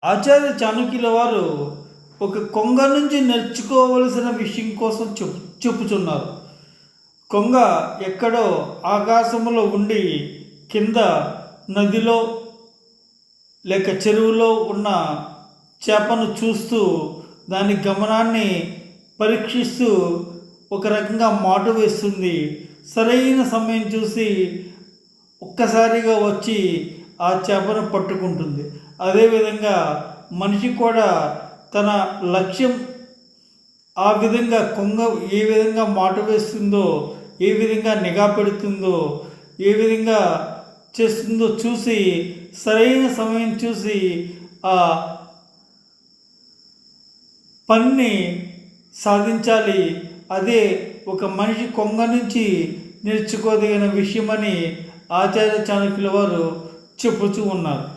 ఆచార్య చాణక్యుల వారు ఒక కొంగ నుంచి నేర్చుకోవలసిన విషయం కోసం చెప్పుచున్నారు. కొంగ ఎక్కడో ఆకాశంలో ఉండి కింద నదిలో లేక చెరువులో ఉన్న చేపను చూస్తూ దాని గమనాన్ని పరీక్షిస్తూ ఒక రకంగా మాటు వేస్తుంది. సరైన సమయం చూసి ఒక్కసారిగా వచ్చి ఆ చేపను పట్టుకుంటుంది. అదేవిధంగా మనిషి కూడా తన లక్ష్యం ఆ విధంగా కొంగ ఏ విధంగా మాటు వేస్తుందో, ఏ విధంగా నిఘా పెడుతుందో, ఏ విధంగా చేస్తుందో చూసి సరైన సమయం చూసి ఆ పనిని సాధించాలి. అదే ఒక మనిషి కొంగ నుంచి నేర్చుకోదగిన విషయమని ఆచార్య చాణక్యుల వారు చెప్పుతూ ఉన్నారు.